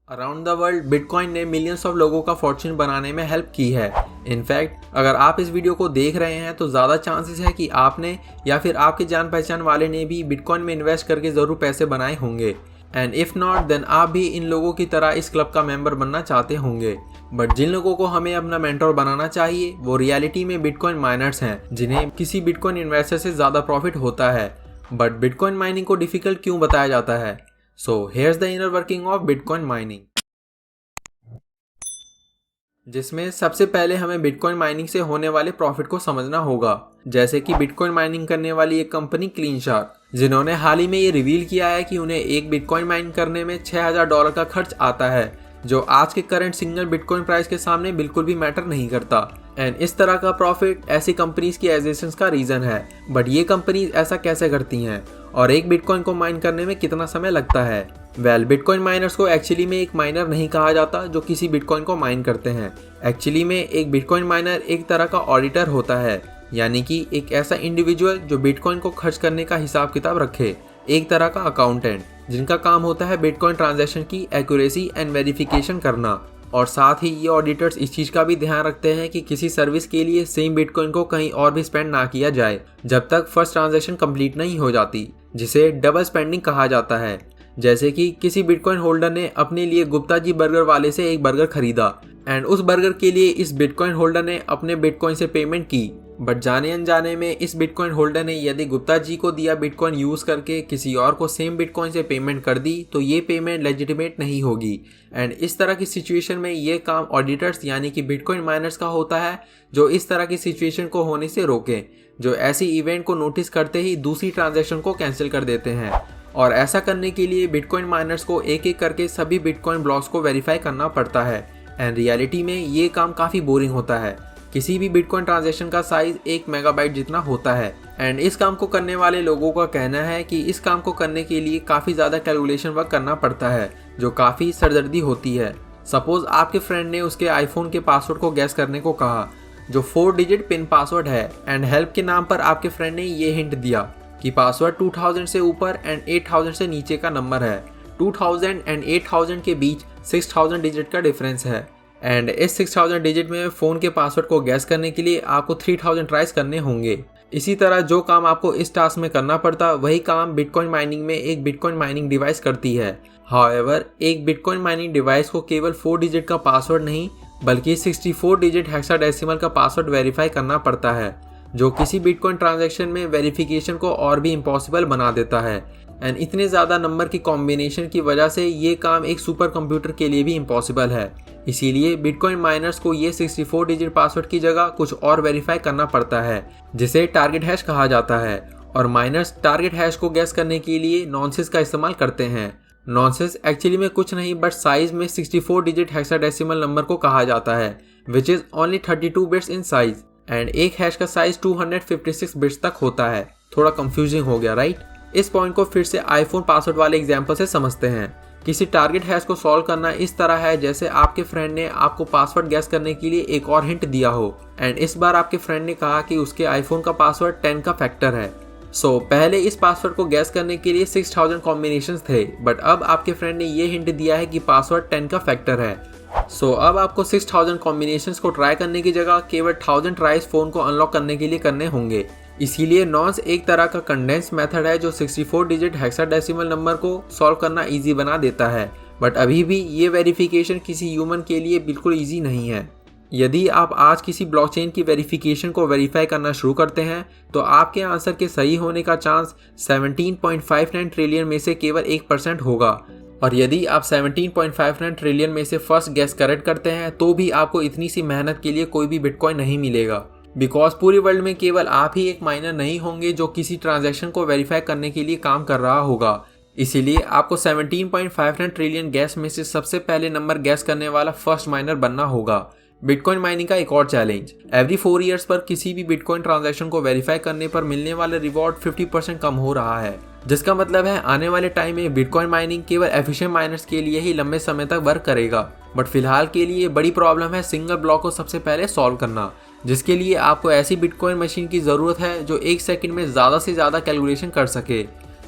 Around the world bitcoin ने millions of लोगों का फॉर्च्यून बनाने में हेल्प की है। इनफैक्ट अगर आप इस वीडियो को देख रहे हैं तो ज़्यादा चांसेस है कि आपने या फिर आपके जान पहचान वाले ने भी बिटकॉइन में इन्वेस्ट करके ज़रूर पैसे बनाए होंगे। एंड इफ़ नॉट देन आप भी इन लोगों की तरह इस क्लब का मेंबर बनना चाहते होंगे। बट जिन लोगों को हमें अपना मेंटोर बनाना चाहिए वो रियलिटी में बिटकॉइन माइनर्स हैं, जिन्हें किसी बिटकॉइन इन्वेस्टर से ज़्यादा प्रॉफिट होता है। बट बिटकॉइन माइनिंग को डिफ़िकल्ट क्यों बताया जाता है? So here's the inner working of bitcoin mining, जिसमें सबसे पहले हमें बिटकॉइन माइनिंग से होने वाले प्रॉफिट को समझना होगा। जैसे कि बिटकॉइन माइनिंग करने वाली एक कंपनी क्लीन शार्क, जिन्होंने हाल ही में ये रिवील किया है कि उन्हें एक बिटकॉइन माइन करने में $6000 का खर्च आता है, जो आज के करंट सिंगल बिटकॉइन प्राइस के सामने बिल्कुल भी मैटर नहीं करता। एंड इस तरह का प्रॉफिट ऐसी कंपनीज की एग्जिस्टेंस का रीजन है। बट ये कंपनीज ऐसा कैसे करती हैं और एक बिटकॉइन को माइन करने में कितना समय लगता है? बिटकॉइन माइनर्स को एक्चुअली में एक माइनर नहीं कहा जाता जो किसी बिटकॉइन को माइन करते हैं। एक्चुअली में एक बिटकॉइन माइनर एक तरह का ऑडिटर होता है, यानी कि एक ऐसा इंडिविजुअल जो बिटकॉइन को खर्च करने का हिसाब किताब रखे, एक तरह का अकाउंटेंट, जिनका काम होता है बिटकॉइन ट्रांजैक्शन की एक्यूरेसी एंड वेरिफिकेशन करना। और साथ ही ये ऑडिटर्स इस चीज़ का भी ध्यान रखते हैं कि किसी सर्विस के लिए सेम बिटकॉइन को कहीं और भी स्पेंड ना किया जाए जब तक फर्स्ट ट्रांजैक्शन कंप्लीट नहीं हो जाती, जिसे डबल स्पेंडिंग कहा जाता है। जैसे कि किसी बिटकॉइन होल्डर ने अपने लिए गुप्ता जी बर्गर वाले से एक बर्गर खरीदा एंड उस बर्गर के लिए इस बिटकॉइन होल्डर ने अपने बिटकॉइन से पेमेंट की। बट जाने अनजाने में इस बिटकॉइन होल्डर ने यदि गुप्ता जी को दिया बिटकॉइन यूज़ करके किसी और को सेम बिटकॉइन से पेमेंट कर दी तो ये पेमेंट लेजिटिमेट नहीं होगी। एंड इस तरह की सिचुएशन में ये काम ऑडिटर्स यानी कि बिटकॉइन माइनर्स का होता है, जो इस तरह की सिचुएशन को होने से रोकें, जो ऐसी इवेंट को नोटिस करते ही दूसरी ट्रांजैक्शन को कैंसिल कर देते हैं। और ऐसा करने के लिए बिटकॉइन माइनर्स को एक एक करके सभी बिटकॉइन ब्लॉक्स को वेरीफाई करना पड़ता है। एंड रियलिटी में ये काम काफ़ी बोरिंग होता है। किसी भी बिटकॉइन ट्रांजैक्शन का साइज 1 मेगाबाइट जितना होता है। एंड इस काम को करने वाले लोगों का कहना है कि इस काम को करने के लिए काफ़ी ज़्यादा कैलकुलेशन वर्क करना पड़ता है, जो काफ़ी सरदर्दी होती है। सपोज आपके फ्रेंड ने उसके आईफोन के पासवर्ड को गैस करने को कहा, जो 4 डिजिट पिन पासवर्ड है। एंड हेल्प के नाम पर आपके फ्रेंड ने ये हिंट दिया कि पासवर्ड 2000 से ऊपर एंड 8000 से नीचे का नंबर है। 2000 एंड 8000 के बीच 6000 डिजिट का डिफरेंस है। एंड इस 6000 डिजिट में फ़ोन के पासवर्ड को गैस करने के लिए आपको 3000 ट्राइज करने होंगे। इसी तरह जो काम आपको इस टास्क में करना पड़ता वही काम बिटकॉइन माइनिंग में एक बिटकॉइन माइनिंग डिवाइस करती है। हाउएवर एक बिटकॉइन माइनिंग डिवाइस को केवल 4 डिजिट का पासवर्ड नहीं बल्कि 64 डिजिट हेक्साडेसिमल का पासवर्ड वेरीफाई करना पड़ता है, जो किसी बिटकॉइन ट्रांजैक्शन में वेरिफिकेशन को और भी इम्पॉसिबल बना देता है। एंड इतने ज़्यादा नंबर की कॉम्बिनेशन की वजह से ये काम एक सुपर कंप्यूटर के लिए भी इम्पॉसिबल है। इसीलिए बिटकॉइन माइनर्स को ये 64 डिजिट पासवर्ड की जगह कुछ और वेरीफाई करना पड़ता है, जिसे टारगेट हैश कहा जाता है। और माइनर्स टारगेट हैश को गैस करने के लिए नॉनसेस का इस्तेमाल करते हैं। नॉनसेस एक्चुअली में कुछ नहीं बट साइज में 64 डिजिट हेक्साडेसिमल नंबर को कहा जाता है, which is only 32 bits in size. And एक हैश का साइज 256 बिट्स तक होता है। थोड़ा कंफ्यूजिंग हो गया राइट? इस पॉइंट को फिर से आईफोन पासवर्ड वाले एग्जांपल से समझते हैं। किसी टारगेट हैश को सॉल्व करना इस तरह है जैसे आपके फ्रेंड ने आपको पासवर्ड गैस करने के लिए एक और हिंट दिया हो। एंड इस बार आपके फ्रेंड ने कहा कि उसके आईफोन का पासवर्ड 10 का फैक्टर है। सो पहले इस पासवर्ड को गैस करने के लिए 6000 कॉम्बिनेशंस थे, बट अब आपके फ्रेंड ने ये हिंट दिया है कि पासवर्ड 10 का फैक्टर है। सो अब आपको 6000 कॉम्बिनेशंस को ट्राई करने की जगह केवल 1000 ट्राइज फ़ोन को अनलॉक करने के लिए करने होंगे। इसीलिए नॉन्स एक तरह का कंडेंस मेथड है जो 64 डिजिट हेक्साडेसिमल नंबर को सॉल्व करना इजी बना देता है। बट अभी भी ये वेरिफिकेशन किसी ह्यूमन के लिए बिल्कुल इजी नहीं है। यदि आप आज किसी ब्लॉकचेन की वेरिफिकेशन को वेरीफाई करना शुरू करते हैं तो आपके आंसर के सही होने का चांस 17.59 ट्रिलियन में से केवल 1% होगा। और यदि आप 17.59 ट्रिलियन में से फर्स्ट गैस करेक्ट करते हैं तो भी आपको इतनी सी मेहनत के लिए कोई भी बिटकॉइन नहीं मिलेगा, बिकॉज पूरी वर्ल्ड में केवल आप ही एक माइनर नहीं होंगे जो किसी ट्रांजैक्शन को वेरीफाई करने के लिए काम कर रहा होगा। इसीलिए आपको 17.59 ट्रिलियन गैस में से सबसे पहले नंबर गैस करने वाला फर्स्ट माइनर बनना होगा। बिटकॉइन माइनिंग का एक और चैलेंज, एवरी 4 ईयर्स पर किसी भी बिटकॉइन ट्रांजैक्शन को वेरीफाई करने पर मिलने वाला रिवॉर्ड 50% कम हो रहा है, जिसका मतलब है आने वाले टाइम में बिटकॉइन माइनिंग केवल एफिशिएंट माइनर्स के लिए ही लंबे समय तक वर्क करेगा। बट फिलहाल के लिए बड़ी प्रॉब्लम है सिंगल ब्लॉक को सबसे पहले सॉल्व करना, जिसके लिए आपको ऐसी बिटकॉइन मशीन की ज़रूरत है जो 1 सेकंड में ज़्यादा से ज़्यादा कैलकुलेशन कर सके।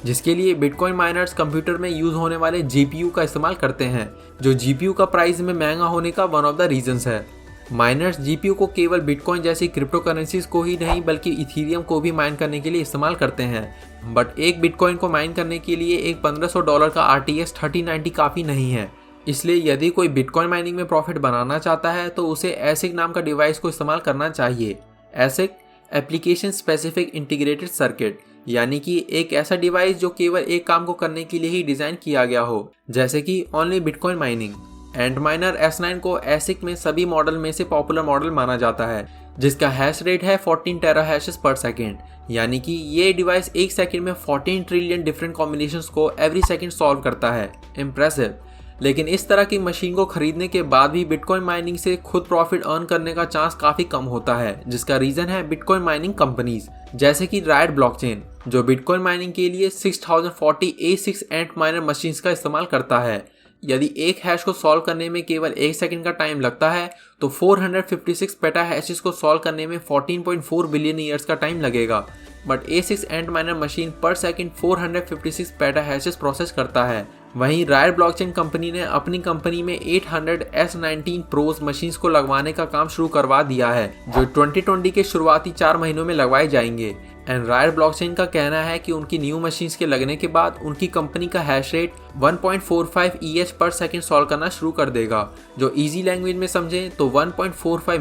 जिसके लिए बिटकॉइन माइनर्स कंप्यूटर में यूज होने वाले जीपीयू का इस्तेमाल करते हैं, जो जीपीयू का प्राइस में महंगा होने का वन ऑफ द रीजंस है। माइनर्स जीपीयू को केवल बिटकॉइन जैसी क्रिप्टो करेंसीज को ही नहीं बल्कि इथीरियम को भी माइन करने के लिए इस्तेमाल करते हैं। बट एक बिटकॉइन को माइन करने के लिए एक $1500 का RTX 3090 काफ़ी नहीं है। इसलिए यदि कोई बिटकॉइन माइनिंग में प्रॉफिट बनाना चाहता है तो उसे एसिक नाम का डिवाइस को इस्तेमाल करना चाहिए। एसिक एप्लीकेशन स्पेसिफिक इंटीग्रेटेड सर्किट, यानी कि एक ऐसा डिवाइस जो केवल एक काम को करने के लिए ही डिजाइन किया गया हो, जैसे कि ओनली बिटकॉइन माइनिंग। एंटमाइनर S9 को एसिक में सभी मॉडल में से पॉपुलर मॉडल माना जाता है, जिसका हैश रेट है 14 टेराहैशेस पर सेकेंड, यानी कि ये डिवाइस एक सेकंड में 14 ट्रिलियन डिफरेंट कॉम्बिनेशंस को एवरी सेकंड सॉल्व करता है। इम्प्रेसिव। लेकिन इस तरह की मशीन को खरीदने के बाद भी बिटकॉइन माइनिंग से खुद प्रॉफिट अर्न करने का चांस काफी कम होता है, जिसका रीजन है बिटकॉइन माइनिंग कंपनीज जैसे कि राइट ब्लॉकचेन, जो बिटकॉइन माइनिंग के लिए 6040 A6 एंटमाइनर मशीन्स का इस्तेमाल करता है। यदि एक हैश को सॉल्व करने में केवल एक सेकंड का टाइम लगता है तो 456 पेटा हैशेस को सॉल्व करने में 14.4 बिलियन ईयर्स का टाइम लगेगा। बट A6 एंटमाइनर मशीन पर सेकंड 456 पेटा हैशेस प्रोसेस करता है। वहीं रायर ब्लॉकचेन कंपनी ने अपनी कंपनी में 800 S19 प्रोस मशीन्स को लगवाने का काम शुरू करवा दिया है, जो 2020 के शुरुआती 4 महीनों में लगवाए जाएंगे। एंड रायर ब्लॉकचेन का कहना है कि उनकी न्यू मशीन्स के लगने के बाद उनकी कंपनी का हैश रेट 1.45 EH पर सेकंड सॉल्व करना शुरू कर देगा, जो इजी लैंग्वेज में समझें तो 1.45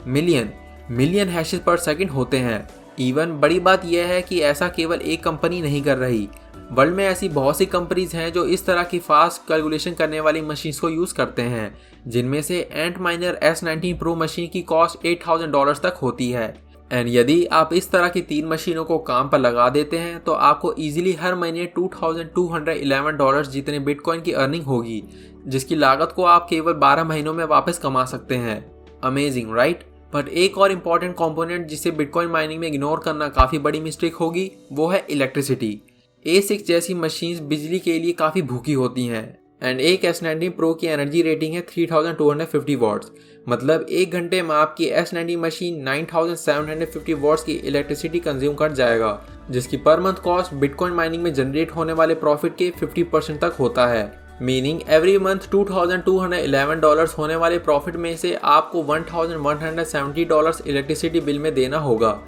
मिलियन हैशेस पर सेकंड होते हैं। इवन बड़ी बात यह है कि ऐसा केवल एक कंपनी नहीं कर रही, वर्ल्ड में ऐसी बहुत सी कंपनीज हैं जो इस तरह की फास्ट कैलकुलेशन करने वाली मशीन्स को यूज़ करते हैं, जिनमें से एंटमाइनर S19 प्रो मशीन की कॉस्ट $8000 तक होती है। एंड यदि आप इस तरह की 3 मशीनों को काम पर लगा देते हैं तो आपको इजीली हर महीने $2211 जितने बिटकॉइन की अर्निंग होगी, जिसकी लागत को आप केवल 12 महीनों में वापस कमा सकते हैं। Amazing, right? बट एक और इम्पॉर्टेंट कंपोनेंट जिसे बिटकॉइन माइनिंग में इग्नोर करना काफ़ी बड़ी मिस्टेक होगी, वो है इलेक्ट्रिसिटी। A6 जैसी मशीन्स बिजली के लिए काफ़ी भूखी होती हैं एंड एक S19 प्रो की एनर्जी रेटिंग है 3250 वॉट्स। मतलब एक घंटे में आपकी S19 मशीन 9750 वॉट्स की इलेक्ट्रिसिटी कंज्यूम कर जाएगा, जिसकी per month cost bitcoin mining में जनरेट होने वाले प्रॉफिट के 50% तक होता है। मीनिंग एवरी मंथ $2211 होने वाले प्रॉफिट में से आपको $1170 इलेक्ट्रिसिटी बिल में देना होगा।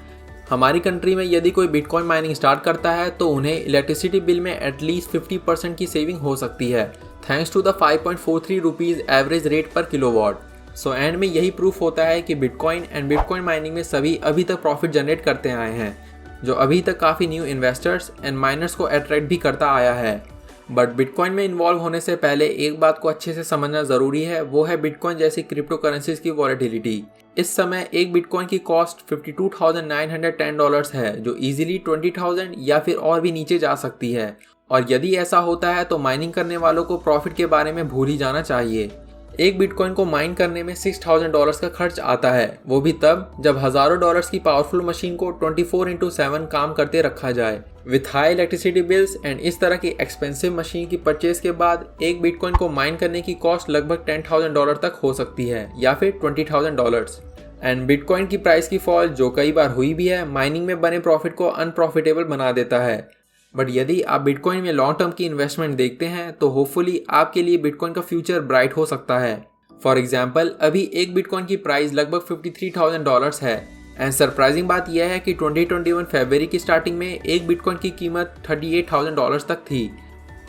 हमारी कंट्री में यदि कोई बिटकॉइन माइनिंग स्टार्ट करता है तो उन्हें इलेक्ट्रिसिटी बिल में एटलीस्ट 50% की सेविंग हो सकती है, thanks to the 5.43 rupees average rate पर किलोवाट। सो एंड में यही प्रूफ होता है कि बिटकॉइन एंड बिटकॉइन माइनिंग में सभी अभी तक प्रॉफिट जनरेट करते आए हैं, जो अभी तक काफ़ी न्यू इन्वेस्टर्स एंड माइनर्स को अट्रैक्ट भी करता आया है। बट बिटकॉइन में इन्वॉल्व होने से पहले एक बात को अच्छे से समझना ज़रूरी है, वो है बिटकॉइन जैसी क्रिप्टो करेंसीज की वॉलेटिलिटी। इस समय एक बिटकॉइन की कॉस्ट $52,910 है, जो इजीली 20,000 या फिर और भी नीचे जा सकती है। और यदि ऐसा होता है तो माइनिंग करने वालों को प्रॉफिट के बारे में भूल ही जाना चाहिए। एक बिटकॉइन को माइन करने में $6,000 का खर्च आता है, वो भी तब जब हज़ारों डॉलर्स की पावरफुल मशीन को 24/7 काम करते रखा जाए with high electricity bills. And इस तरह की एक्सपेंसिव मशीन की परचेज के बाद एक बिटकॉइन को माइन करने की कॉस्ट लगभग $10,000 तक हो सकती है या फिर $20,000। एंड बिटकॉइन की प्राइस की फॉल, जो कई बार हुई भी है, माइनिंग में बने प्रॉफिट को अनप्रॉफिटेबल बना देता है। बट यदि आप बिटकॉइन में लॉन्ग टर्म की इन्वेस्टमेंट देखते हैं तो होपफुली आपके लिए बिटकॉइन का फ्यूचर ब्राइट हो सकता है। फॉर एग्जाम्पल, अभी एक बिटकॉइन की प्राइस लगभग $53,000 है। एंड सरप्राइजिंग बात यह है कि 2021 फरवरी की स्टार्टिंग में एक बिटकॉइन की कीमत $38,000 तक थी।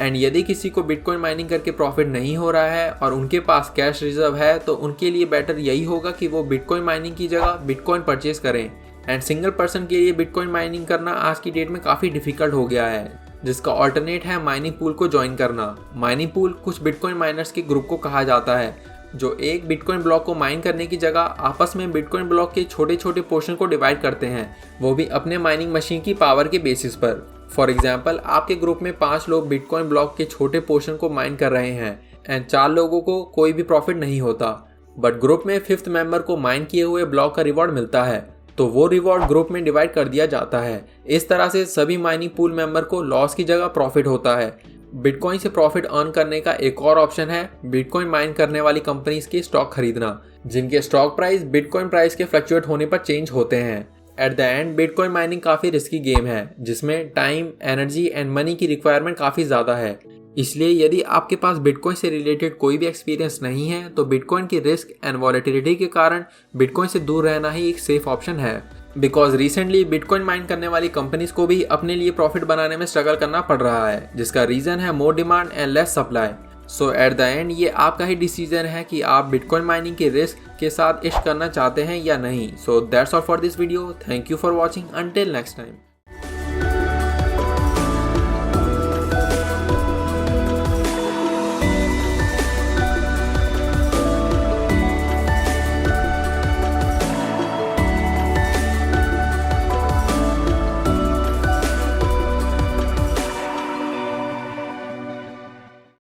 एंड यदि किसी को बिटकॉइन माइनिंग करके प्रॉफिट नहीं हो रहा है और उनके पास कैश रिजर्व है तो उनके लिए बेटर यही होगा कि वो बिटकॉइन माइनिंग की जगह बिटकॉइन परचेज करें। एंड सिंगल पर्सन के लिए बिटकॉइन माइनिंग करना आज की डेट में काफ़ी डिफिकल्ट हो गया है, जिसका ऑल्टरनेट है माइनिंग पूल को ज्वाइन करना। माइनिंग पूल कुछ बिटकॉइन माइनर्स के ग्रुप को कहा जाता है, जो एक बिटकॉइन ब्लॉक को माइन करने की जगह आपस में बिटकॉइन ब्लॉक के छोटे छोटे पोर्शन को डिवाइड करते हैं, वो भी अपने माइनिंग मशीन की पावर के बेसिस पर। फॉर एग्जाम्पल, आपके ग्रुप में 5 लोग बिटकॉइन ब्लॉक के छोटे पोर्शन को माइन कर रहे हैं एंड 4 लोगों को कोई भी प्रॉफिट नहीं होता, बट ग्रुप में 5th मेंबर को माइन किए हुए ब्लॉक का रिवॉर्ड मिलता है, तो वो रिवॉर्ड ग्रुप में डिवाइड कर दिया जाता है। इस तरह से सभी माइनिंग पूल मेंबर को लॉस की जगह प्रॉफिट होता है। बिटकॉइन से प्रॉफिट अर्न करने का एक और ऑप्शन है बिटकॉइन माइन करने वाली कंपनीज के स्टॉक खरीदना, जिनके स्टॉक प्राइस बिटकॉइन प्राइस के फ्लक्चुएट होने पर चेंज होते हैं। At the end bitcoin mining काफ़ी रिस्की गेम है जिसमें टाइम, एनर्जी एंड मनी की रिक्वायरमेंट काफ़ी ज़्यादा है। इसलिए यदि आपके पास बिटकॉइन से रिलेटेड कोई भी एक्सपीरियंस नहीं है तो बिटकॉइन की रिस्क एंड वॉलेटिलिटी के कारण बिटकॉइन से दूर रहना ही एक सेफ ऑप्शन है। बिकॉज रिसेंटली बिटकॉइन माइन करने वाली कंपनीज को भी अपने लिए प्रॉफिट बनाने में स्ट्रगल करना पड़ रहा है, जिसका रीज़न है more demand and less supply. So at the end ये आपका ही डिसीजन है कि आप बिटकॉइन माइनिंग के रिस्क के साथ इश्क करना चाहते हैं या नहीं। So that's all for this video. Thank you for watching. Until next time.